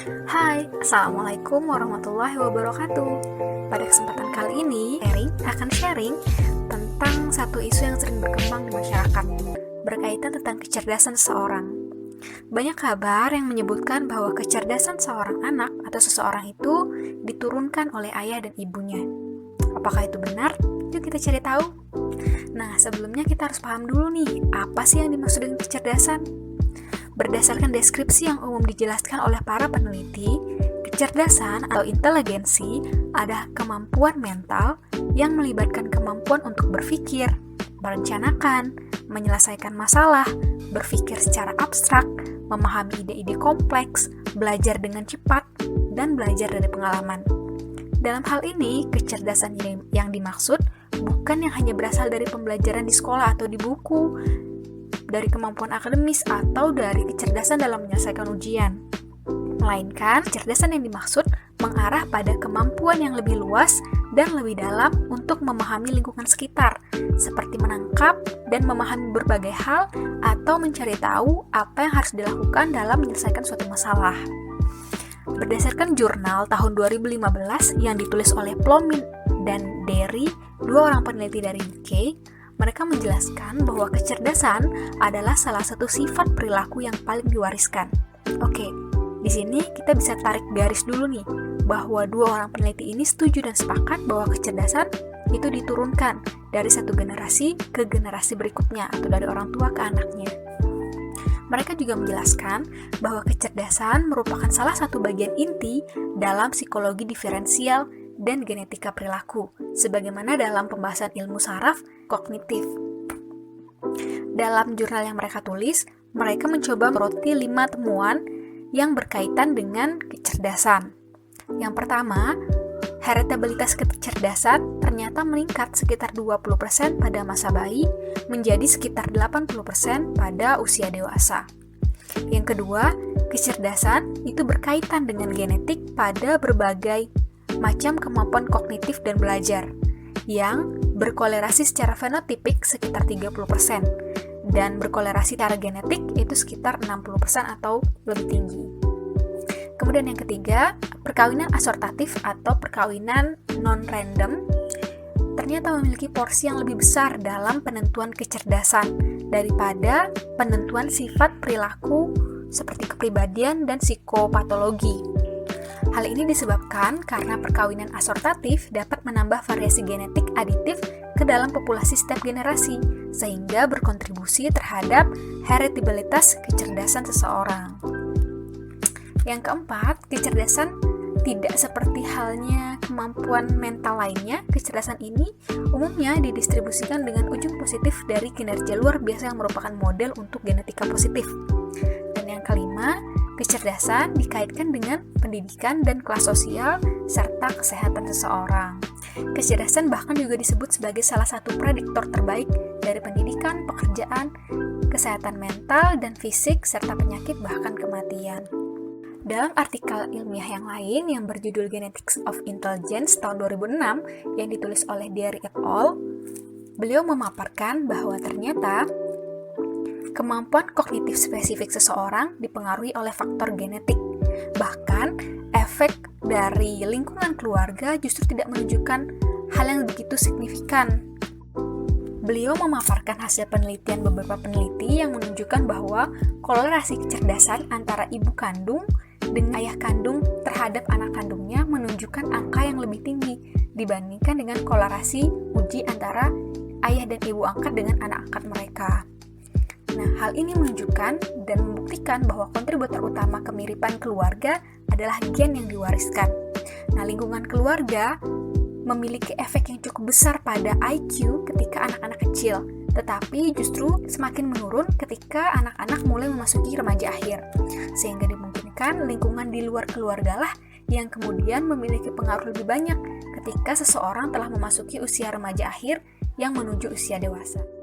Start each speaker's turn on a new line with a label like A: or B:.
A: Hai, Assalamualaikum warahmatullahi wabarakatuh. Pada kesempatan kali ini, Erin akan sharing tentang satu isu yang sering berkembang di masyarakat, berkaitan tentang kecerdasan seseorang. Banyak kabar yang menyebutkan bahwa kecerdasan seorang anak atau seseorang itu diturunkan oleh ayah dan ibunya. Apakah itu benar? Yuk kita cari tahu. Nah, sebelumnya kita harus paham dulu nih, apa sih yang dimaksud dengan kecerdasan? Berdasarkan deskripsi yang umum dijelaskan oleh para peneliti, kecerdasan atau inteligensi adalah kemampuan mental yang melibatkan kemampuan untuk berpikir, merencanakan, menyelesaikan masalah, berpikir secara abstrak, memahami ide-ide kompleks, belajar dengan cepat, dan belajar dari pengalaman. Dalam hal ini, kecerdasan yang dimaksud bukan yang hanya berasal dari pembelajaran di sekolah atau di buku, dari kemampuan akademis atau dari kecerdasan dalam menyelesaikan ujian. Melainkan, kecerdasan yang dimaksud mengarah pada kemampuan yang lebih luas dan lebih dalam untuk memahami lingkungan sekitar, seperti menangkap dan memahami berbagai hal atau mencari tahu apa yang harus dilakukan dalam menyelesaikan suatu masalah. Berdasarkan jurnal tahun 2015 yang ditulis oleh Plomin dan Derry, dua orang peneliti dari UK, mereka menjelaskan bahwa kecerdasan adalah salah satu sifat perilaku yang paling diwariskan. Oke, di sini kita bisa tarik garis dulu nih, bahwa dua orang peneliti ini setuju dan sepakat bahwa kecerdasan itu diturunkan dari satu generasi ke generasi berikutnya, atau dari orang tua ke anaknya. Mereka juga menjelaskan bahwa kecerdasan merupakan salah satu bagian inti dalam psikologi diferensial dan genetika perilaku, sebagaimana dalam pembahasan ilmu saraf kognitif. Dalam jurnal yang mereka tulis, mereka mencoba meroti 5 temuan yang berkaitan dengan kecerdasan. Yang pertama, heritabilitas kecerdasan ternyata meningkat sekitar 20% pada masa bayi, menjadi sekitar 80% pada usia dewasa. Yang kedua, kecerdasan itu berkaitan dengan genetik pada berbagai macam kemampuan kognitif dan belajar yang berkolerasi secara fenotipik sekitar 30% dan berkolerasi secara genetik itu sekitar 60% atau lebih tinggi. Kemudian yang ketiga, perkawinan asortatif atau perkawinan non-random ternyata memiliki porsi yang lebih besar dalam penentuan kecerdasan daripada penentuan sifat perilaku seperti kepribadian dan psikopatologi. Hal ini disebabkan karena perkawinan asortatif dapat menambah variasi genetik aditif ke dalam populasi setiap generasi, sehingga berkontribusi terhadap heritabilitas kecerdasan seseorang. Yang keempat, kecerdasan tidak seperti halnya kemampuan mental lainnya. Kecerdasan ini umumnya didistribusikan dengan ujung positif dari kinerja luar biasa yang merupakan model untuk genetika positif. Dan yang kelima, kecerdasan dikaitkan dengan pendidikan dan kelas sosial serta kesehatan seseorang. Kecerdasan bahkan juga disebut sebagai salah satu prediktor terbaik dari pendidikan, pekerjaan, kesehatan mental dan fisik, serta penyakit bahkan kematian. Dalam artikel ilmiah yang lain yang berjudul Genetics of Intelligence tahun 2006 yang ditulis oleh Derry et al., beliau memaparkan bahwa ternyata kemampuan kognitif spesifik seseorang dipengaruhi oleh faktor genetik. Bahkan, efek dari lingkungan keluarga justru tidak menunjukkan hal yang begitu signifikan. Beliau memaparkan hasil penelitian beberapa peneliti yang menunjukkan bahwa kolerasi kecerdasan antara ibu kandung dengan ayah kandung terhadap anak kandungnya menunjukkan angka yang lebih tinggi dibandingkan dengan kolerasi uji antara ayah dan ibu angkat dengan anak angkat mereka. Nah, hal ini menunjukkan dan membuktikan bahwa kontributor utama kemiripan keluarga adalah gen yang diwariskan. Nah, lingkungan keluarga memiliki efek yang cukup besar pada IQ ketika anak-anak kecil, tetapi justru semakin menurun ketika anak-anak mulai memasuki remaja akhir, sehingga dimungkinkan lingkungan di luar keluarga lah yang kemudian memiliki pengaruh lebih banyak ketika seseorang telah memasuki usia remaja akhir yang menuju usia dewasa.